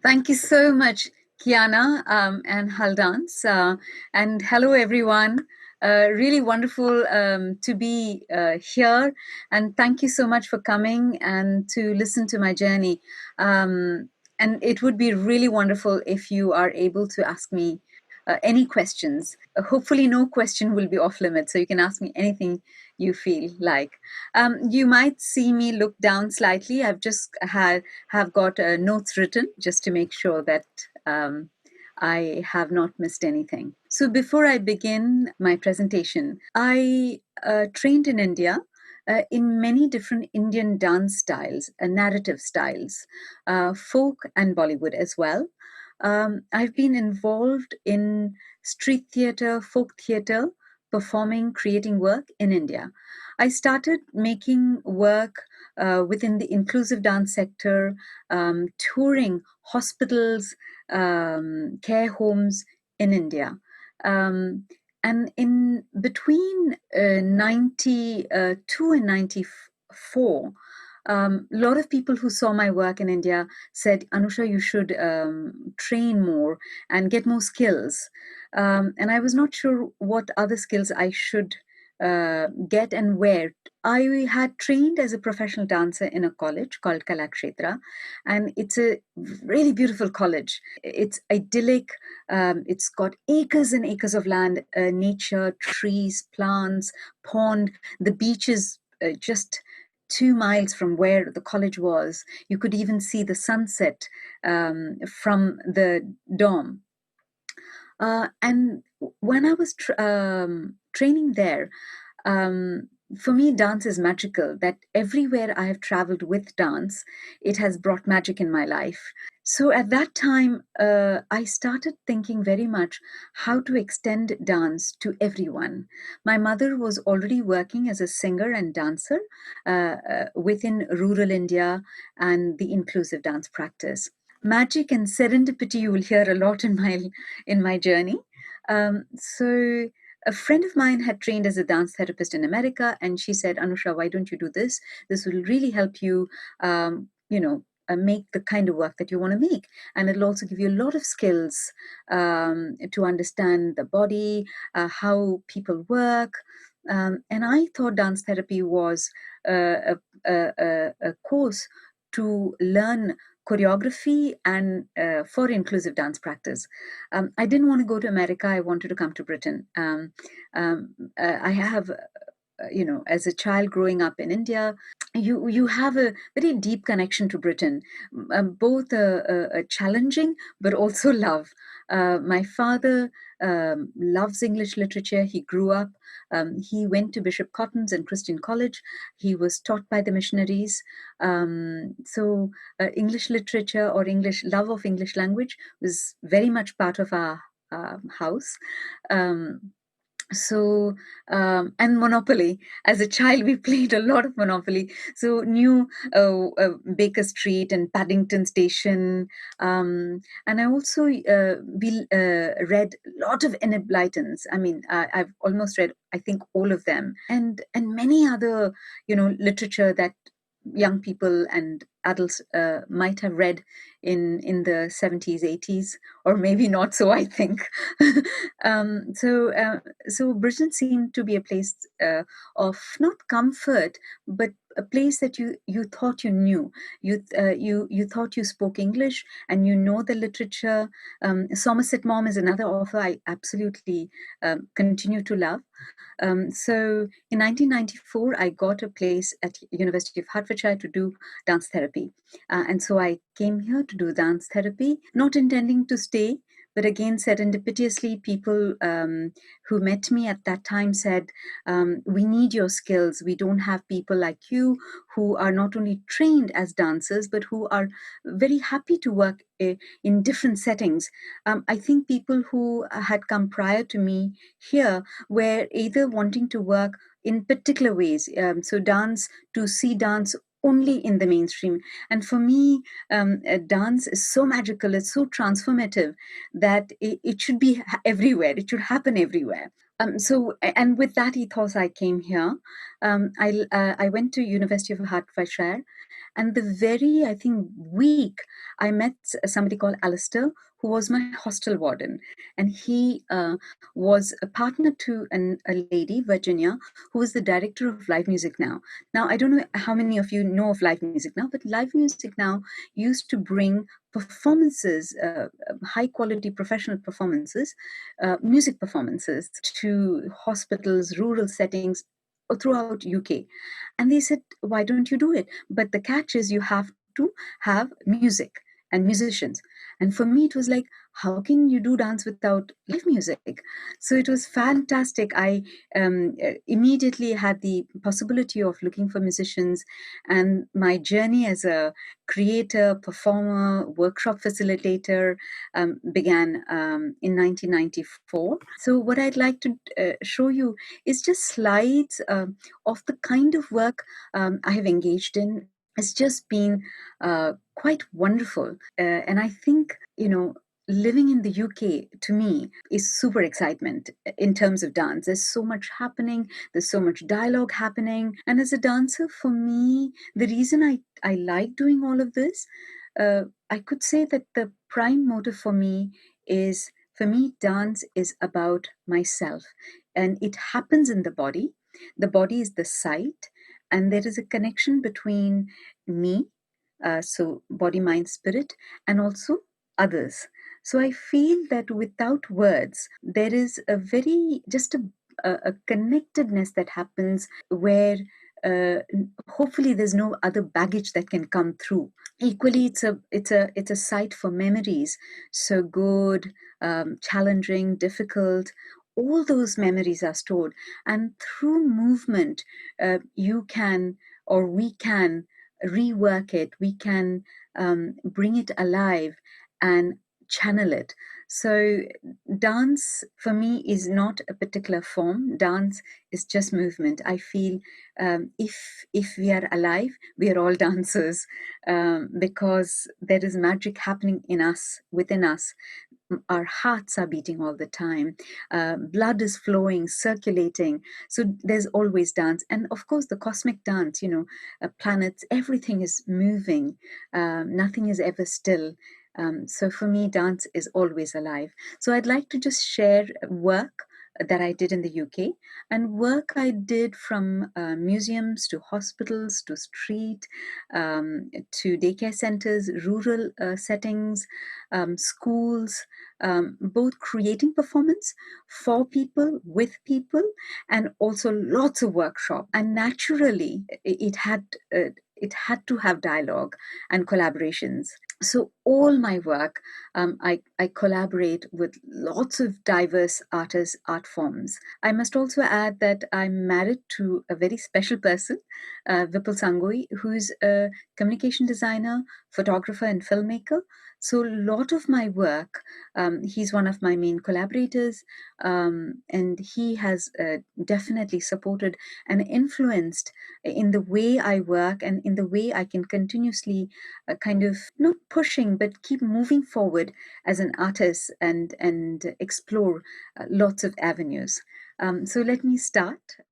Thank you so much, Kiana and Haldans. And hello, everyone. Really wonderful to be here. And thank you so much for coming and to listen to my journey. And it would be really wonderful if you are able to ask me any questions. Hopefully, no question will be off limits. So you can ask me anything you feel like. You might see me look down slightly. I've just have got notes written just to make sure that I have not missed anything. So before I begin my presentation, I trained in India. In many different Indian dance styles, narrative styles, folk and Bollywood as well. I've been involved in street theater, folk theater, performing, creating work in India. I started making work within the inclusive dance sector, touring hospitals, care homes in India. Um, and in between 92 and 94, a lot of people who saw my work in India said, Anusha, you should train more and get more skills. And I was not sure what other skills I should get and where. I had trained as a professional dancer in a college called Kalakshetra, and it's a really beautiful college. It's idyllic. It's got acres and acres of land, nature, trees, plants, pond. The beach is just 2 miles from where the college was. You could even see the sunset from the dorm. And when I was training there, um, for me, dance is magical. That everywhere I have traveled with dance, it has brought magic in my life. So at that time, I started thinking very much how to extend dance to everyone. My mother was already working as a singer and dancer within rural India and the inclusive dance practice. Magic and serendipity you will hear a lot in my journey. So a friend of mine had trained as a dance therapist in America, and she said, Anusha, why don't you do this? This will really help you, make the kind of work that you want to make. And it'll also give you a lot of skills to understand the body, how people work. And I thought dance therapy was a course to learn choreography and for inclusive dance practice. I didn't want to go to America. I wanted to come to Britain. I have, as a child growing up in India, you have a very deep connection to Britain, both a challenging but also love. My father loves English literature. He grew up. He went to Bishop Cotton's and Christian College. He was taught by the missionaries. So English literature or English love of English language was very much part of our house. Um, and Monopoly. As a child, we played a lot of Monopoly. So knew Baker Street and Paddington Station. And I also read a lot of Enid Blytons. I mean, I've almost read, I think, all of them, and many other, literature that young people and adults might have read in the 70s, 80s, or maybe not so, I think. So Britain seemed to be a place of not comfort, but a place that you thought you knew. You thought you spoke English and you know the literature. Somerset Maugham is another author I absolutely continue to love. So in 1994, I got a place at University of Hertfordshire to do dance therapy. And so I came here to do dance therapy, not intending to stay, but again, serendipitously, people who met me at that time said, we need your skills. We don't have people like you who are not only trained as dancers, but who are very happy to work in different settings. I think people who had come prior to me here were either wanting to work in particular ways. So dance, to see dance only in the mainstream. And for me, dance is so magical, it's so transformative that it should be everywhere, it should happen everywhere. And with that ethos, I came here. I went to University of Hertfordshire, And the very, I think, week, I met somebody called Alistair, who was my hostel warden. And he was a partner to a lady, Virginia, who was the director of Live Music Now. Now, I don't know how many of you know of Live Music Now, but Live Music Now used to bring performances, high quality professional performances, music performances to hospitals, rural settings throughout UK. And they said, why don't you do it? But the catch is you have to have music and musicians. And for me, it was like, how can you do dance without live music? So it was fantastic. I immediately had the possibility of looking for musicians, and my journey as a creator, performer, workshop facilitator began in 1994. So, what I'd like to show you is just slides of the kind of work I have engaged in. It's just been quite wonderful. And I think, living in the UK to me is super excitement in terms of dance. There's so much happening, there's so much dialogue happening. And as a dancer, for me, the reason I like doing all of this, I could say that the prime motive for me is, for me, dance is about myself, and it happens in the body. The body is the site, and there is a connection between me, so body, mind, spirit, and also others. So I feel that without words, there is a very, just a connectedness that happens where hopefully there's no other baggage that can come through. Equally, it's a site for memories, so good, challenging, difficult. All those memories are stored, and through movement, you can, or we can, rework it. We can bring it alive and channel it. So dance for me is not a particular form. Dance is just movement. I feel if we are alive, we are all dancers, because there is magic happening in us, within us. Our hearts are beating all the time, blood is flowing, circulating. So there's always dance. And of course, the cosmic dance, planets, everything is moving, nothing is ever still. So for me, dance is always alive. So I'd like to just share work that I did in the UK, and work I did from museums to hospitals to street, to daycare centers, rural settings, schools, both creating performance for people, with people, and also lots of workshop. And naturally, it had to have dialogue and collaborations. So all my work, I collaborate with lots of diverse artists, art forms. I must also add that I'm married to a very special person, Vipul Sangoi, who's a communication designer, photographer, and filmmaker. So a lot of my work, he's one of my main collaborators, and he has definitely supported and influenced in the way I work and in the way I can continuously kind of not pushing but keep moving forward as an artist and explore lots of avenues. So let me start.